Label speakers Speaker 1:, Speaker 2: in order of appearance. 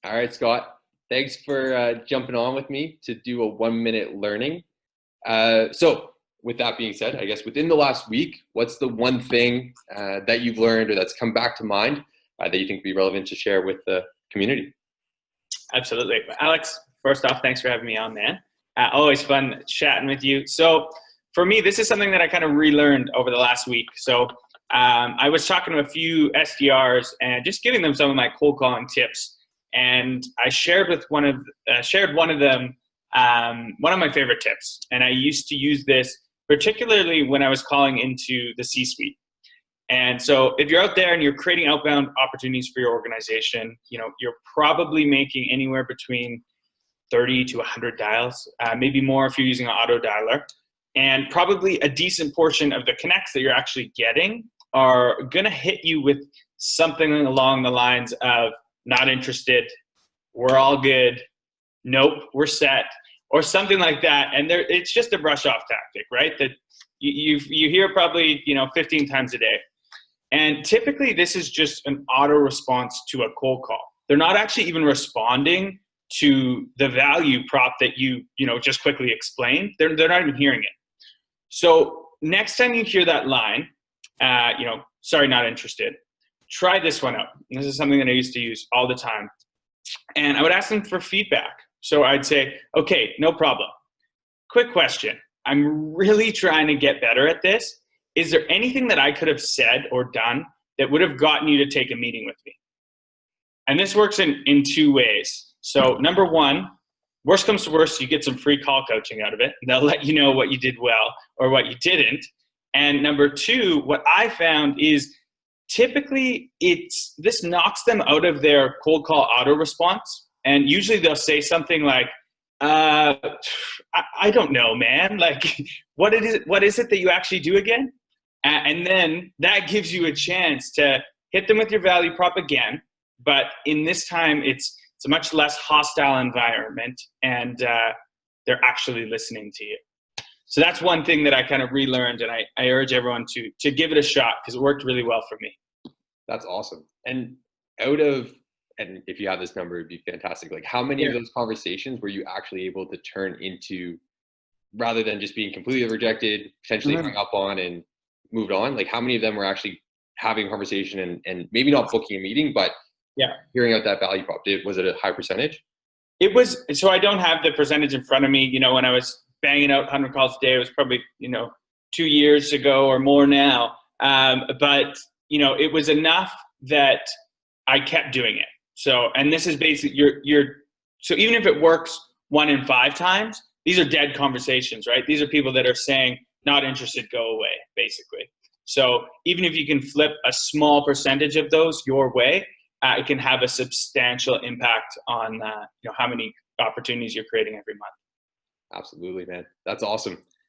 Speaker 1: All right, Scott. Thanks for jumping on with me to do a 1 minute learning. So, with that being said, I guess within the last week, what's the one thing that you've learned or that's come back to mind that you think would be relevant to share with the community?
Speaker 2: Absolutely. Alex, first off, thanks for having me on, man. Always fun chatting with you. So for me, this is something that I kind of relearned over the last week. So I was talking to a few SDRs and just giving them some of my cold calling tips. And I shared one of them, one of my favorite tips. And I used to use this particularly when I was calling into the C-suite. And so if you're out there and you're creating outbound opportunities for your organization, you're probably making anywhere between 30 to 100 dials, maybe more if you're using an auto dialer. And probably a decent portion of the connects that you're actually getting are going to hit you with something along the lines of not interested, we're all good, nope, we're set, or something like that. And it's just a brush off tactic, right? That you hear probably 15 times a day. And typically this is just an auto response to a cold call. They're not actually even responding to the value prop that you just quickly explained. They're not even hearing it. So next time you hear that line, sorry, not interested, try this one out. This is something that I used to use all the time. And I would ask them for feedback. So I'd say, okay, no problem. Quick question. I'm really trying to get better at this. Is there anything that I could have said or done that would have gotten you to take a meeting with me? And this works in two ways. So number one, worst comes to worst, you get some free call coaching out of it. They'll let you know what you did well or what you didn't. And number two, what I found is typically this knocks them out of their cold call auto response. And usually they'll say something like, I don't know, man. Like, what is it that you actually do again? And then that gives you a chance to hit them with your value prop again. But in this time, it's a much less hostile environment, and they're actually listening to you. So that's one thing that I kind of relearned, and I urge everyone to give it a shot because it worked really well for me.
Speaker 1: That's awesome. And and if you have this number, it'd be fantastic. Like, how many of those conversations were you actually able to turn into, rather than just being completely rejected, potentially hung up on and moved on? Like, how many of them were actually having a conversation and maybe not booking a meeting, but hearing out that value prop? Was it a high percentage?
Speaker 2: It was. So I don't have the percentage in front of me. When I was banging out 100 calls a day, it was probably 2 years ago or more now. But it was enough that I kept doing it. So, and this is basically so even if it works 1 in 5 times, these are dead conversations, right? These are people that are saying, not interested, go away, basically. So even if you can flip a small percentage of those your way, it can have a substantial impact on how many opportunities you're creating every month.
Speaker 1: Absolutely, man. That's awesome.